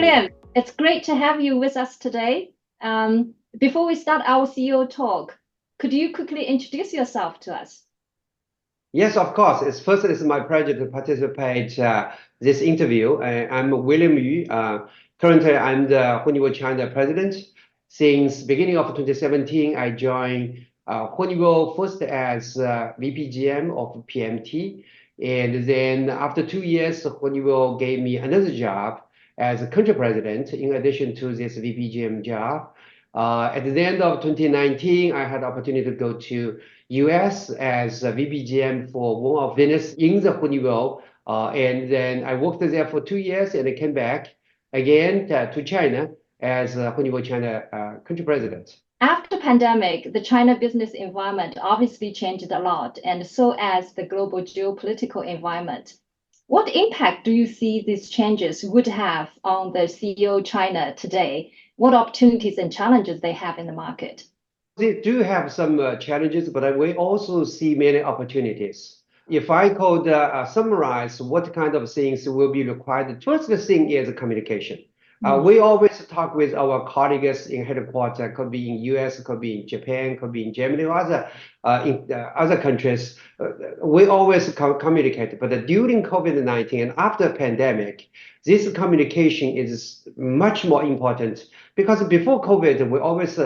William, it's great to have you with us today. Before we start our CEO talk, could you quickly introduce yourself to us? Yes, of course. It's my pleasure to participate this interview. I'm William Yu. Currently, I'm the Honeywell China president. Since beginning of 2017, I joined Honeywell first as VP GM of PMT, and then after 2 years, Honeywell gave me another job as a country president in addition to this VP GM job. At the end of 2019, I had the opportunity to go to US as a VP GM for one of business in the Honeywell. And then I worked there for 2 years and I came back again to China as a Honeywell China country president. After pandemic, the China business environment obviously changed a lot, and so as the global geopolitical environment. What impact do you see these changes would have on the CEO China today? What opportunities and challenges they have in the market? They do have some challenges, but we also see many opportunities. If I could summarize what kind of things will be required, first thing is communication. We always talk with our colleagues in headquarters, could be in US, could be in Japan, could be in Germany, or other countries. We always communicate, but during COVID-19 and after pandemic, this communication is much more important because before COVID, we always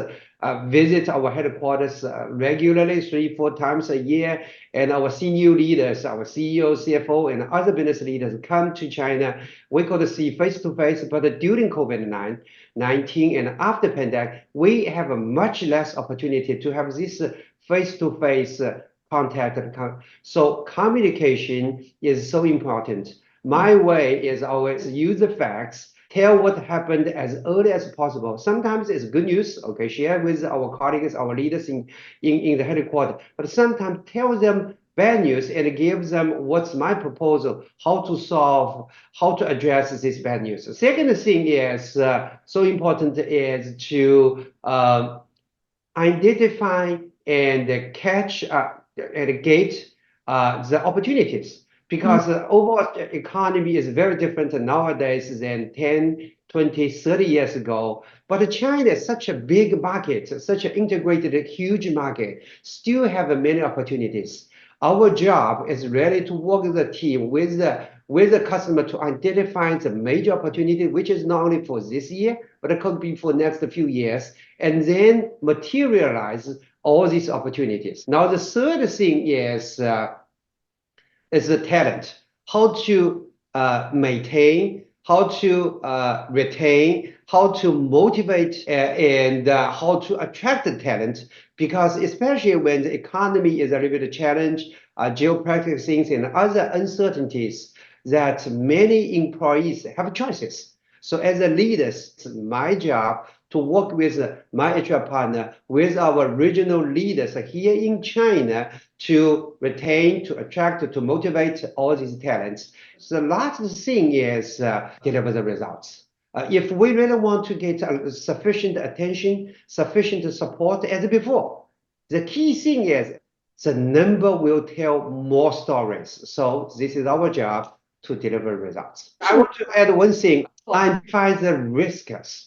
visit our headquarters regularly, 3-4 times a year, and our senior leaders, our CEO, CFO, and other business leaders come to China. We could see face to face, but during COVID-19 and after pandemic, we have a much less opportunity to have this face to face contact. So communication is so important. My way is always use the facts, tell what happened as early as possible. Sometimes it's good news, okay, share with our colleagues, our leaders in the headquarters, but sometimes tell them bad news and give them what's my proposal, how to solve, how to address this bad news. The second thing is so important is to identify and catch and gate the opportunities. Because the overall economy is very different nowadays than 10, 20, 30 years ago. But China is such a big market, such an integrated, huge market, still have many opportunities. Our job is really to work with the team, with the customer to identify the major opportunity, which is not only for this year, but it could be for next few years, and then materialize all these opportunities. Now, the third thing is the talent, how to maintain, how to retain, how to motivate, and how to attract the talent. Because especially when the economy is a little bit challenged, geopolitical things and other uncertainties, that many employees have choices. So as a leader, it's my job to work with my HR partner, with our regional leaders here in China to retain, to attract, to motivate all these talents. So the last thing is deliver the results. If we really want to get sufficient attention, sufficient support as before, the key thing is the number will tell more stories. So this is our job to deliver results. I want to add one thing, identify the risks.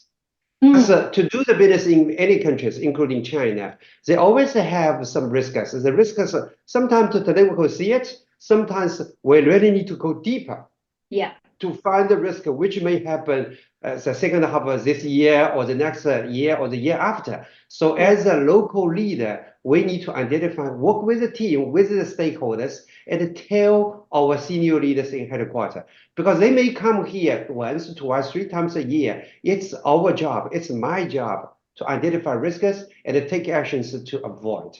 So to do the business in any countries, including China, they always have some risks. The risks, sometimes today we could see it, sometimes we really need to go deeper to find the risk which may happen the second half of this year or the next year or the year after. So as a local leader, we need to identify, work with the team, with the stakeholders, and tell our senior leaders in headquarters. Because they may come here once, twice, 3 times a year. It's our job, it's my job to identify risks and take actions to avoid.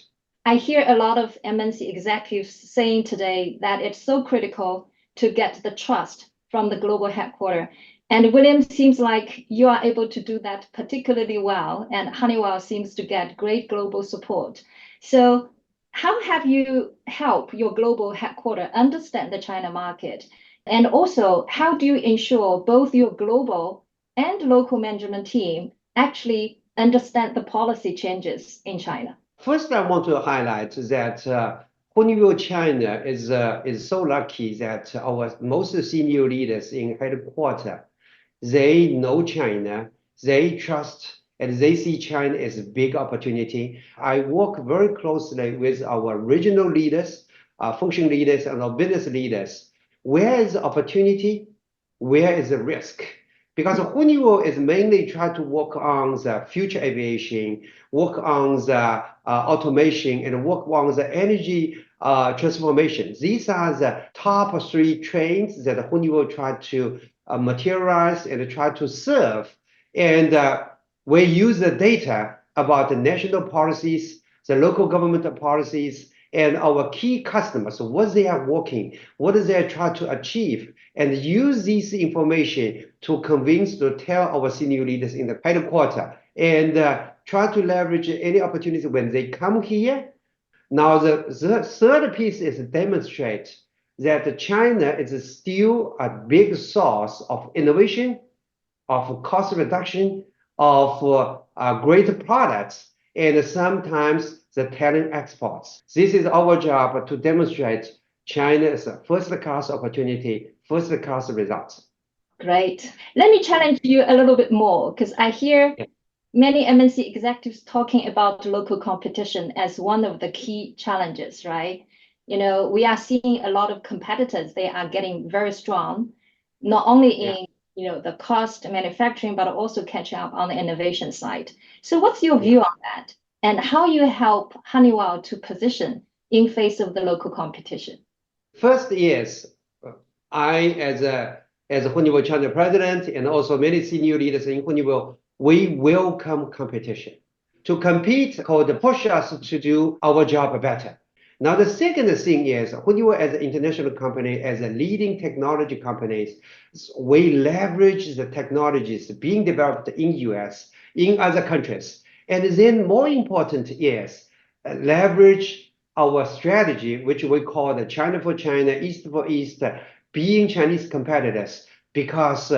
I hear a lot of MNC executives saying today that it's so critical to get the trust from the global headquarters. And William, seems like you are able to do that particularly well, and Honeywell seems to get great global support. So how have you helped your global headquarters understand the China market? And also, how do you ensure both your global and local management team actually understand the policy changes in China? First, I want to highlight that Honeywell China is so lucky that our most senior leaders in headquarters They know China, they trust, and they see China as a big opportunity. I work very closely with our regional leaders, function leaders, and our business leaders. Where is the opportunity? Where is the risk? Because Honeywell is mainly trying to work on the future aviation, work on the automation, and work on the energy transformation. These are the top three trends that Honeywell try to materialize and try to serve. And we use the data about the national policies, the local government policies, and our key customers, what they are working, what they are trying to achieve, and use this information to convince, to tell our senior leaders in the headquarters, and try to leverage any opportunity when they come here. Now, the third piece is demonstrate that China is still a big source of innovation, of cost reduction, of great products, and sometimes the talent exports. This is our job to demonstrate China is a first-class opportunity, first-class results. Great. Let me challenge you a little bit more because I hear many MNC executives talking about local competition as one of the key challenges, right? We are seeing a lot of competitors, they are getting very strong, not only in the cost manufacturing, but also catching up on the innovation side. So what's your view on that? And how you help Honeywell to position in face of the local competition? First is, I, as a Honeywell China president, and also many senior leaders in Honeywell, we welcome competition. To compete could push us to do our job better. Now, the second thing is, Honeywell as an international company, as a leading technology company, we leverage the technologies being developed in US, in other countries. And then more important is leverage our strategy, which we call the China for China, East for East, being Chinese competitors, because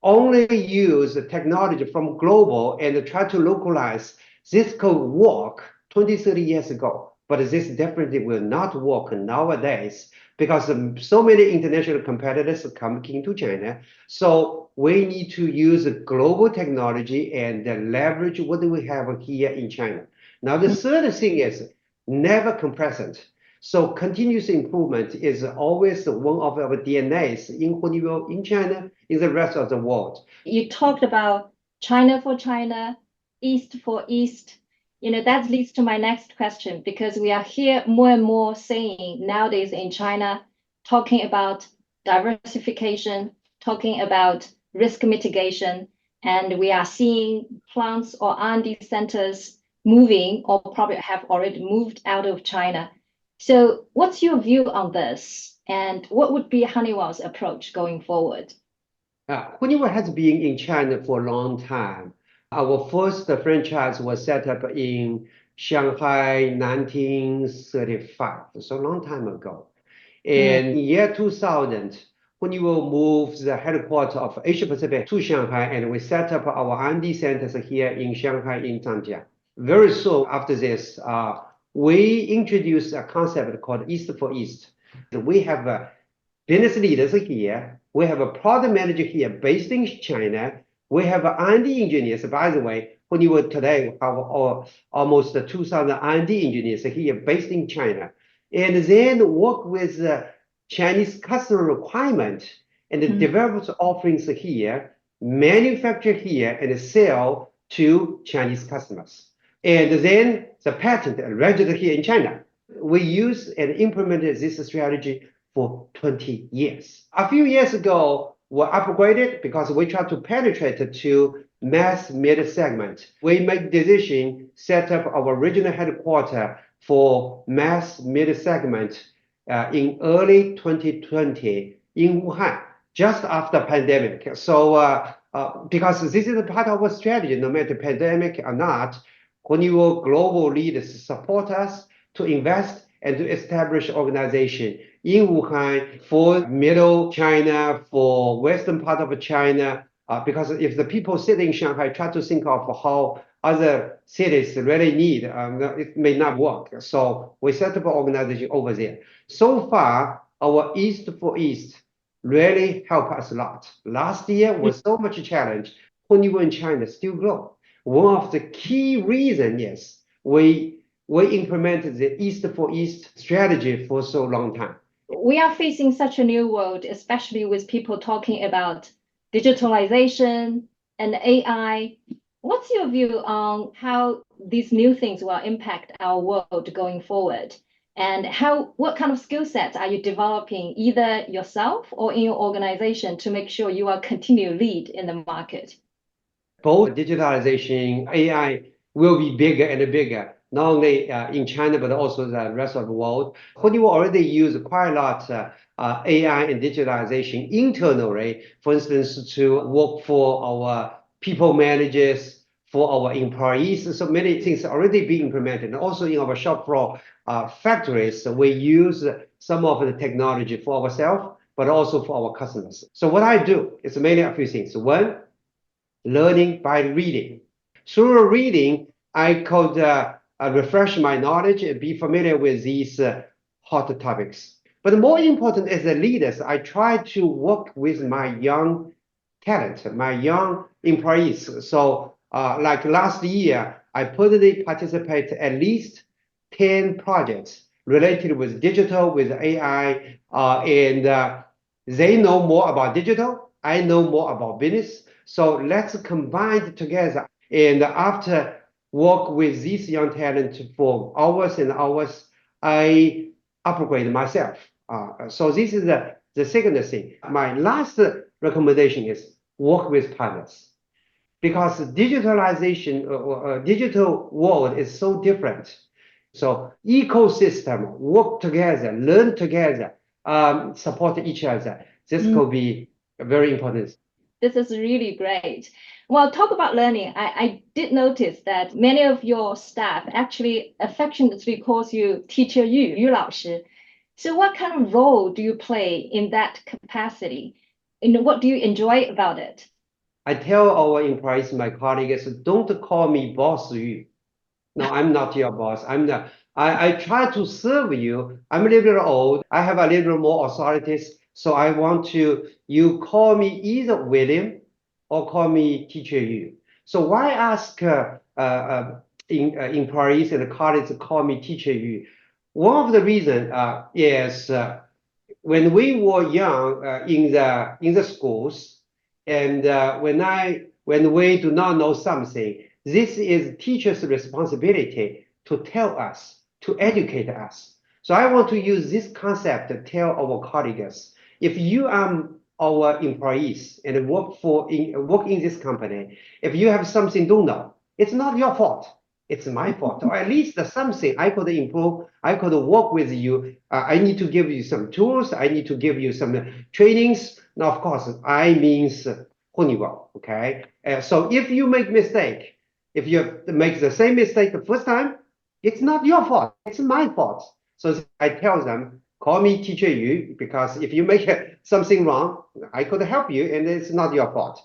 only use technology from global and try to localize. This could work 20, 30 years ago, but this definitely will not work nowadays because so many international competitors are coming into China. So we need to use global technology and leverage what we have here in China. Now, the third thing is never complacent. So continuous improvement is always one of our DNAs in Honeywell, in China, in the rest of the world. You talked about China for China, East for East. That leads to my next question, because we are here more and more saying nowadays in China, talking about diversification, talking about risk mitigation, and we are seeing plants or R&D centers moving or probably have already moved out of China. So what's your view on this? And what would be Honeywell's approach going forward? Honeywell has been in China for a long time. Our first franchise was set up in Shanghai 1935, so a long time ago. And in year 2000, Honeywell moved the headquarters of Asia Pacific to Shanghai, and we set up our R&D centers here in Shanghai in Zhangjiang. Very soon after this, we introduced a concept called East for East. We have business leaders here. We have a product manager here based in China. We have R&D engineers. By the way, Honeywell today have almost 2,000 R&D engineers here based in China. And then work with Chinese customer requirement and develop offerings here, manufacture here, and sell to Chinese customers. And then the patent registered here in China. We use and implemented this strategy for 20 years. A few years ago, we upgraded because we tried to penetrate to mass mid segment. We made decision, set up our regional headquarters for mass mid segment in early 2020 in Wuhan, just after pandemic. So because this is a part of our strategy, no matter pandemic or not, Honeywell global leaders support us to invest and to establish organization in Wuhan for middle China, for western part of China, because if the people sitting in Shanghai try to think of how other cities really need, it may not work. So we set up an organization over there. So far, our East for East really help us a lot. Last year was so much challenge. Honeywell China still grow. One of the key reasons is we implemented the East for East strategy for so long time. We are facing such a new world, especially with people talking about digitalization and AI. What's your view on how these new things will impact our world going forward? And what kind of skill sets are you developing either yourself or in your organization to make sure you are continue lead in the market? Both digitalization, AI will be bigger and bigger, not only in China, but also the rest of the world. Honeywell already use quite a lot AI and digitalization internally, for instance, to work for our people managers, for our employees. So many things already being implemented. And also in our shop floor factories, we use some of the technology for ourselves, but also for our customers. So what I do is mainly a few things. One, learning by reading. Through reading, I could refresh my knowledge and be familiar with these hot topics. But more important as a leader, I try to work with my young talent, my young employees. So like last year, I personally participate at least 10 projects related with digital, with AI, and they know more about digital. I know more about business. So let's combine together. And after work with these young talent for hours and hours, I upgrade myself. So this is the second thing. My last recommendation is work with partners, because digitalization, digital world is so different. So ecosystem, work together, learn together, support each other. This could be very important. This is really great. Well, talk about learning. I did notice that many of your staff actually affectionately calls you Teacher Yu, 老师. So what kind of role do you play in that capacity? And what do you enjoy about it? I tell our employees, my colleagues, don't call me boss Yu. No, I'm not your boss. I try to serve you. I'm a little old. I have a little more authorities. So I want you call me either William or call me Teacher Yu. So why ask employees and colleagues to call me Teacher Yu? One of the reasons is when we were young in the schools, and when we do not know something, this is teachers' responsibility to tell us, to educate us. So I want to use this concept to tell our colleagues, if you are our employees and work in this company, if you have something don't know, it's not your fault. It's my fault, or at least something I could improve. I could work with you. I need to give you some tools. I need to give you some trainings. Now, of course, I means Honeywell. Okay. So if you make mistake, if you make the same mistake the first time, it's not your fault. It's my fault. So I tell them, call me Teacher Yu, because if you make something wrong, I could help you, and it's not your fault.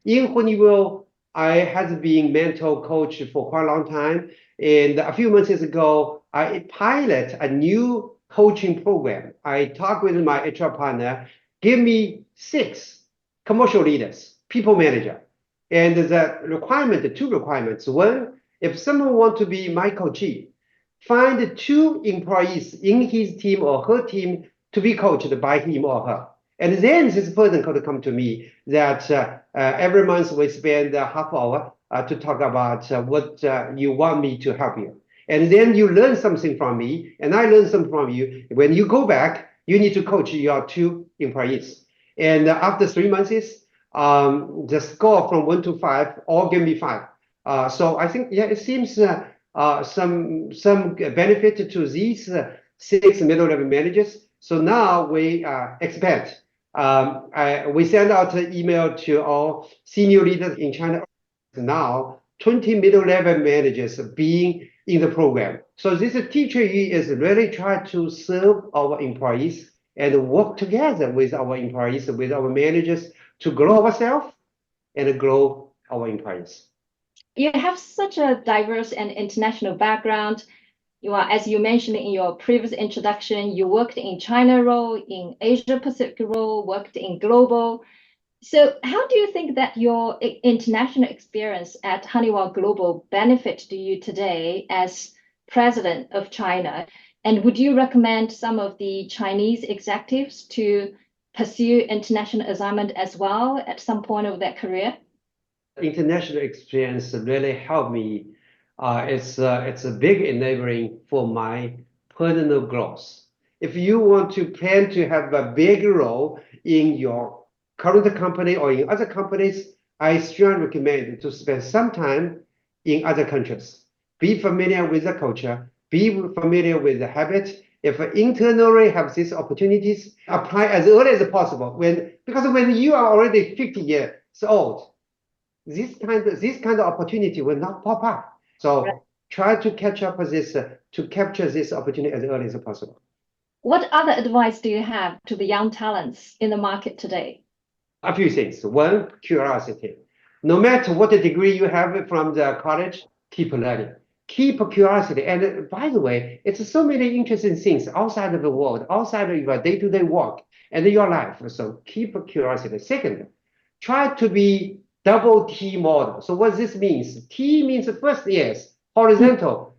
In Honeywell, I has been mentor coach for quite a long time. And a few months ago, I pilot a new coaching program. I talked with my HR partner, give me 6 commercial leaders, people manager. And the 2 requirements. One, if someone want to be my coachee, find 2 employees in his team or her team to be coached by him or her. And then this person could come to me that every month we spend a half hour to talk about what you want me to help you. And then you learn something from me, and I learn something from you. When you go back, you need to coach your 2 employees. And after 3 months, the score from 1 to 5 all give me 5. So I think, yeah, it seems some benefit to these 6 middle-level managers. So now we expand. We send out an email to all senior leaders in China. Now 20 middle-level managers being in the program. So this Teacher Yu is really trying to serve our employees and work together with our employees, with our managers, to grow ourselves and grow our employees. You have such a diverse and international background. as you mentioned in your previous introduction, you worked in China role, in Asia Pacific role, worked in global. So how do you think that your international experience at Honeywell Global benefit to you today as president of China? And would you recommend some of the Chinese executives to pursue international assignment as well at some point of their career? International experience really helped me. It's a big enabling for my personal growth. If you want to plan to have a big role in your current company or in other companies, I strongly recommend to spend some time in other countries. Be familiar with the culture, be familiar with the habit. If internally have these opportunities, apply as early as possible. Because when you are already 50 years old, this kind of opportunity will not pop up. So try to catch up with this, to capture this opportunity as early as possible. What other advice do you have to the young talents in the market today? A few things. One, curiosity. No matter what degree you have from the college, keep learning. Keep curiosity. And by the way, it's so many interesting things outside of the world, outside of your day-to-day work and your life. So keep curiosity. Second, try to be double T model. So what this means? T means first, yes, horizontal.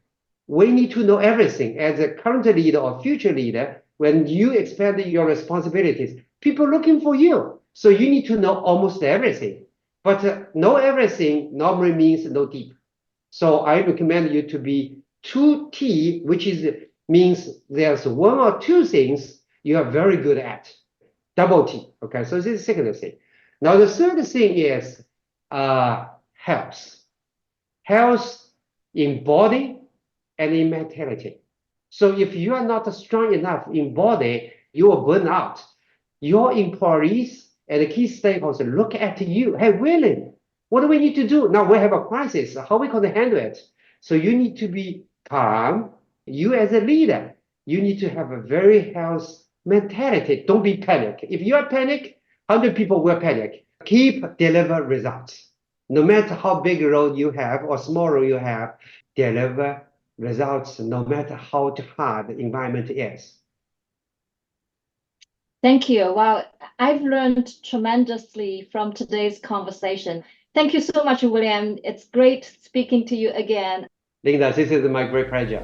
We need to know everything as a current leader or future leader. When you expand your responsibilities, people looking for you. So you need to know almost everything. But know everything normally means no deep. So I recommend you to be 2T, which means there's one or two things you are very good at. Double T. Okay, so this is the second thing. Now the third thing is health. Health in body and in mentality. So if you are not strong enough in body, you will burn out. Your employees and the key stakeholders look at you. Hey, William, what do we need to do? Now we have a crisis. How are we going to handle it? So you need to be calm. You as a leader, you need to have a very healthy mentality. Don't be panic. If you are panic, 100 people will panic. Keep deliver results. No matter how big a role you have or small role you have, deliver results no matter how hard the environment is. Thank you. Well, I've learned tremendously from today's conversation. Thank you so much, William. It's great speaking to you again. Linda, this is my great pleasure.